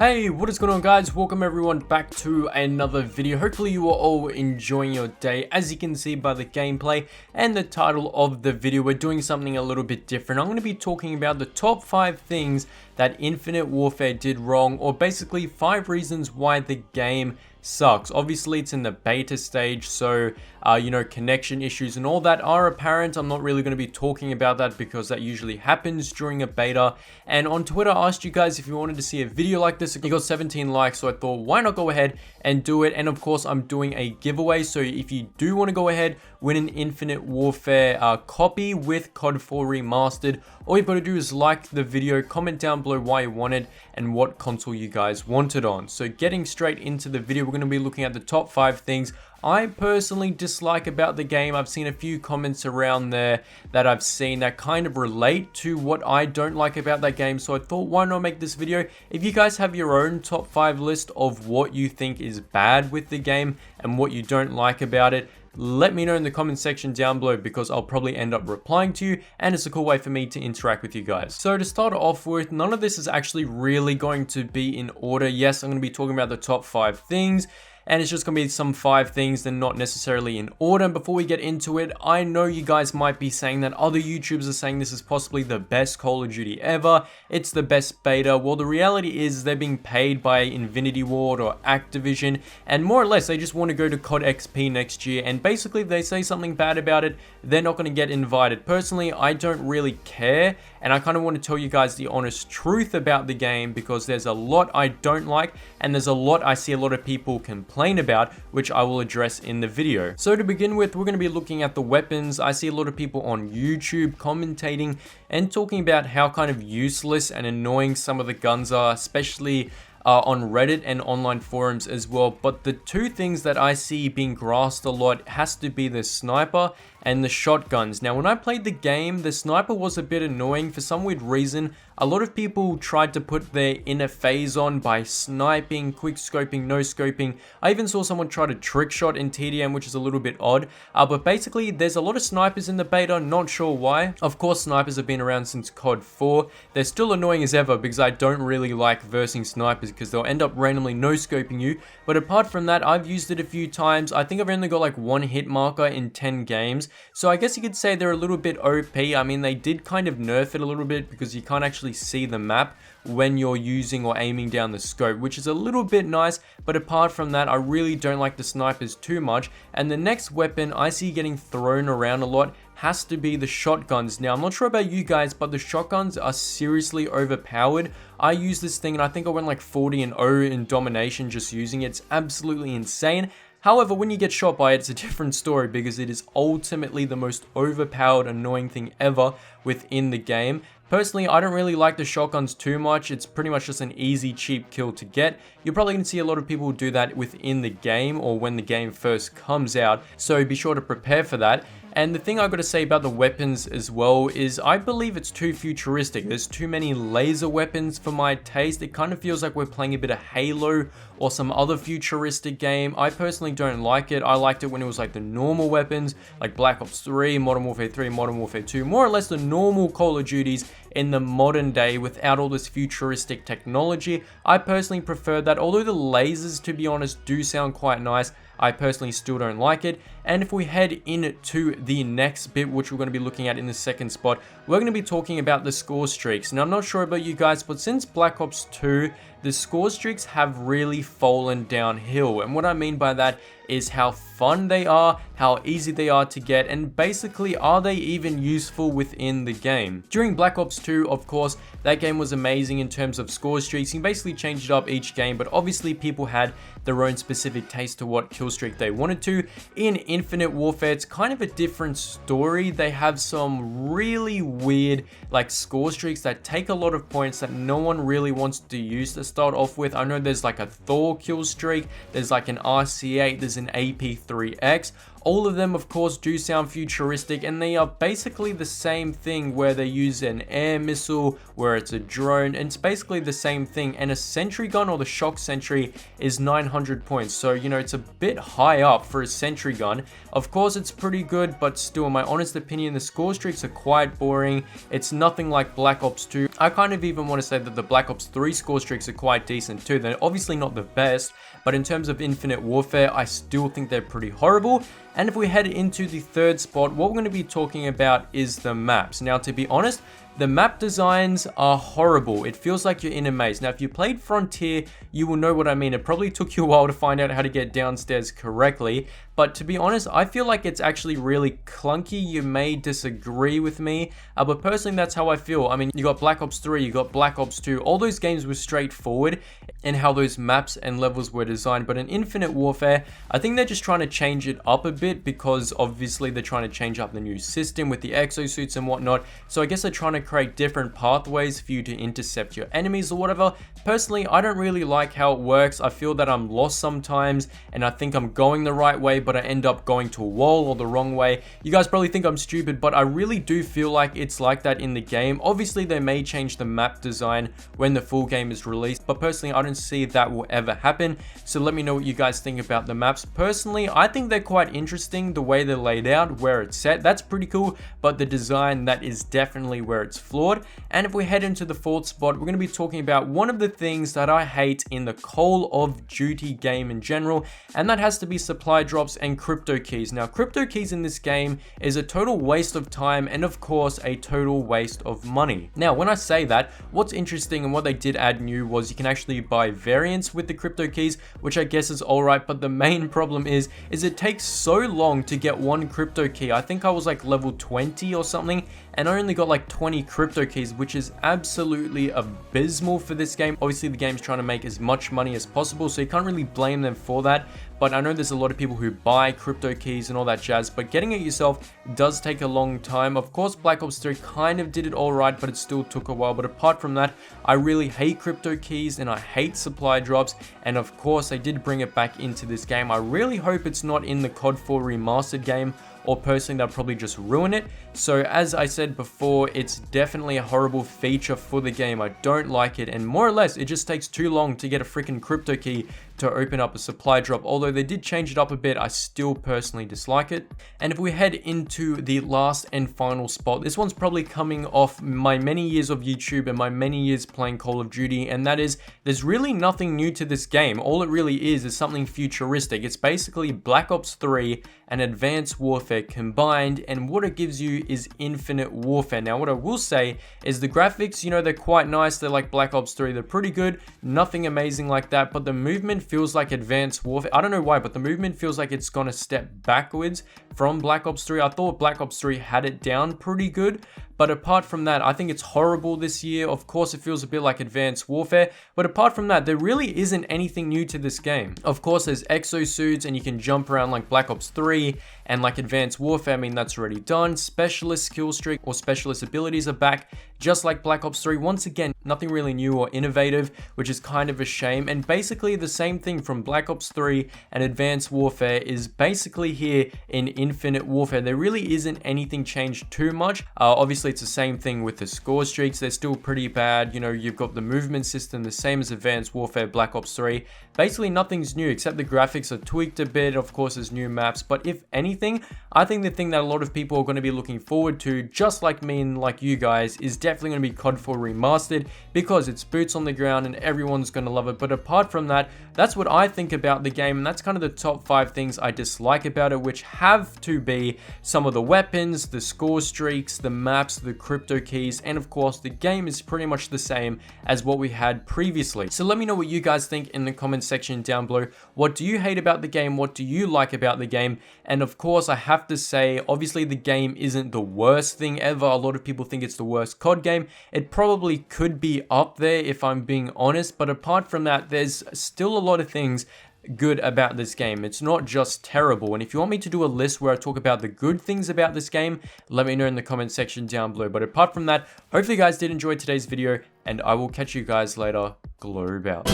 Hey, what is going on, guys? Welcome everyone back to another video. Hopefully you are all enjoying your day. As you can see by the gameplay and the title of the video, we're doing something a little bit different. I'm going to be talking about the top 5 things that Infinite Warfare did wrong, or basically 5 reasons why the game sucks. Obviously it's in the beta stage, so connection issues and all that are apparent. I'm not really going to be talking about that because that usually happens during a beta. And on Twitter I asked you guys if you wanted to see a video like this. It got 17 likes, so I thought why not go ahead and do it. And of course I'm doing a giveaway, so if you do want to go ahead win an Infinite Warfare copy with COD 4 Remastered, all you've got to do is like the video, comment down below why you want it and what console you guys want it on. So getting straight into the video, we're going to be looking at the top 5 things I personally dislike about the game. I've seen a few comments around there that I've seen that kind of relate to what I don't like about that game, so I thought why not make this video. If you guys have your own top 5 list of what you think is bad with the game and what you don't like about it, let me know in the comment section down below, because I'll probably end up replying to you, and it's a cool way for me to interact with you guys. So to start off with, none of this is actually really going to be in order. Yes, I'm going to be talking about the top 5 things, and it's just going to be some 5 things and not necessarily in order. And before we get into it, I know you guys might be saying that other YouTubers are saying this is possibly the best Call of Duty ever. It's the best beta. Well, the reality is they're being paid by Infinity Ward or Activision, and more or less they just want to go to COD XP next year, and basically if they say something bad about it, they're not going to get invited. Personally, I don't really care, and I kind of want to tell you guys the honest truth about the game, because there's a lot I don't like and there's a lot I see a lot of people complain about, which I will address in the video. So to begin with, we're going to be looking at the weapons. I see a lot of people on YouTube commentating and talking about how kind of useless and annoying some of the guns are, especially on Reddit and online forums as well. But the 2 things that I see being grasped a lot has to be the sniper and the shotguns. Now when I played the game, the sniper was a bit annoying for some weird reason. A lot of people tried to put their inner phase on by sniping, quick scoping, no scoping. I even saw someone try to trick shot in TDM, which is a little bit odd. But basically there's a lot of snipers in the beta, not sure why. Of course snipers have been around since COD 4. They're still annoying as ever because I don't really like versing snipers because they'll end up randomly no scoping you. But apart from that, I've used it a few times. I think I've only got like 1 hit marker in 10 games. So I guess you could say they're a little bit OP. I mean, they did kind of nerf it a little bit because you can't actually see the map when you're using or aiming down the scope, which is a little bit nice. But apart from that, I really don't like the snipers too much. And the next weapon I see getting thrown around a lot has to be the shotguns. Now, I'm not sure about you guys, but the shotguns are seriously overpowered. I use this thing and I think I went like 40-0 in domination just using it. It's absolutely insane. However, when you get shot by it, it's a different story because it is ultimately the most overpowered, annoying thing ever within the game. Personally, I don't really like the shotguns too much. It's pretty much just an easy, cheap kill to get. You're probably going to see a lot of people do that within the game or when the game first comes out, so be sure to prepare for that. And the thing I've got to say about the weapons as well is I believe it's too futuristic. There's too many laser weapons for my taste. It kind of feels like we're playing a bit of Halo or some other futuristic game. I personally don't like it. I liked it when it was like the normal weapons, like Black Ops 3, Modern Warfare 3, Modern Warfare 2, more or less the normal Call of Duties in the modern day without all this futuristic technology. I personally prefer that, although the lasers, to be honest, do sound quite nice. I personally still don't like it. And if we head into the next bit, which we're going to be looking at in the second spot, we're going to be talking about the score streaks. Now, I'm not sure about you guys, but since Black Ops 2, the score streaks have really fallen downhill. And what I mean by that is how fun they are, how easy they are to get, and basically, are they even useful within the game? During Black Ops 2, of course, that game was amazing in terms of score streaks. You basically changed it up each game, but obviously people had their own specific taste to what kill streak they wanted to. In Infinite Warfare, it's kind of a different story. They have some really weird like score streaks that take a lot of points that no one really wants to use to start off with. I know there's like a Thor kill streak, there's like an RC8, there's an AP3X. All of them, of course, do sound futuristic, and they are basically the same thing where they use an air missile, where it's a drone, and it's basically the same thing. And a sentry gun, or the shock sentry, is 900 points. So, you know, it's a bit high up for a sentry gun. Of course, it's pretty good, but still, in my honest opinion, the score streaks are quite boring. It's nothing like Black Ops 2. I kind of even want to say that the Black Ops 3 score streaks are quite decent too. They're obviously not the best, but in terms of Infinite Warfare, I still think they're pretty horrible. And if we head into the third spot, what we're going to be talking about is the maps. Now, to be honest, the map designs are horrible. It feels like you're in a maze. Now, if you played Frontier, you will know what I mean. It probably took you a while to find out how to get downstairs correctly. But to be honest, I feel like it's actually really clunky. You may disagree with me, but personally, that's how I feel. I mean, you got Black Ops 3, you got Black Ops 2. All those games were straightforward in how those maps and levels were designed. But in Infinite Warfare, I think they're just trying to change it up a bit, because obviously they're trying to change up the new system with the exosuits and whatnot. So I guess they're trying to create different pathways for you to intercept your enemies or whatever. Personally, I don't really like how it works. I feel that I'm lost sometimes, and I think I'm going the right way, but I end up going to a wall or the wrong way. You guys probably think I'm stupid, but I really do feel like it's like that in the game. Obviously, they may change the map design when the full game is released, but personally, I don't see that will ever happen. So let me know what you guys think about the maps. Personally, I think they're quite interesting. The way they're laid out, where it's set, that's pretty cool, but the design, that is definitely where it's flawed. And if we head into the fourth spot, we're going to be talking about one of the things that I hate in the Call of Duty game in general, and that has to be supply drops and crypto keys. Now, crypto keys in this game is a total waste of time, and of course a total waste of money. Now, when I say that, what's interesting and what they did add new was you can actually buy variants with the crypto keys, which I guess is alright, but the main problem is it takes so long to get one crypto key. I think I was like level 20 or something, and I only got like 20 crypto keys, which is absolutely abysmal for this game. Obviously, the game's trying to make as much money as possible, so you can't really blame them for that. But I know there's a lot of people who buy crypto keys and all that jazz, but getting it yourself does take a long time. Of course, Black Ops 3 kind of did it all right, but it still took a while. But apart from that, I really hate crypto keys and I hate supply drops. And of course, they did bring it back into this game. I really hope it's not in the COD 4 remastered game, or personally they'll probably just ruin it. So as I said before, it's definitely a horrible feature for the game. I don't like it, and more or less it just takes too long to get a freaking crypto key to open up a supply drop. Although they did change it up a bit, I still personally dislike it. And if we head into the last and final spot, this one's probably coming off my many years of YouTube and my many years playing Call of Duty, and that is, there's really nothing new to this game. All it really is something futuristic. It's basically Black Ops 3 and Advanced Warfare combined, and what it gives you is Infinite Warfare. Now, what I will say is the graphics, you know, they're quite nice. They're like Black Ops 3. They're pretty good. Nothing amazing like that, but the movement feels like Advanced Warfare. I don't know why, but the movement feels like it's gonna step backwards from Black Ops 3. I thought Black Ops 3 had it down pretty good, but apart from that, I think it's horrible this year. Of course, it feels a bit like Advanced Warfare, but apart from that, there really isn't anything new to this game. Of course, there's exosuits and you can jump around like Black Ops 3, and like Advanced Warfare, I mean, that's already done. Specialist skill streak or specialist abilities are back, just like Black Ops 3. Once again, nothing really new or innovative, which is kind of a shame. And basically the same thing from Black Ops 3 and Advanced Warfare is basically here in Infinite Warfare. There really isn't anything changed too much. Obviously, it's the same thing with the score streaks. They're still pretty bad. You know, you've got the movement system, the same as Advanced Warfare, Black Ops 3. Basically, nothing's new, except the graphics are tweaked a bit. Of course, there's new maps. But if anything, I think the thing that a lot of people are going to be looking forward to, just like me and like you guys, is definitely going to be COD 4 Remastered, because it's boots on the ground and everyone's going to love it. But apart from that, that's what I think about the game, and that's kind of the top 5 things I dislike about it, which have to be some of the weapons, the score streaks, the maps, the crypto keys, and of course the game is pretty much the same as what we had previously. So let me know what you guys think in the comment section down below. What do you hate about the game? What do you like about the game? And of course, I have to say, obviously the game isn't the worst thing ever. A lot of people think it's the worst COD game. It probably could be up there if I'm being honest, but apart from that, there's still a lot of things good about this game. It's not just terrible. And if you want me to do a list where I talk about the good things about this game, let me know in the comment section down below. But apart from that, hopefully you guys did enjoy today's video, and I will catch you guys later. Globe out.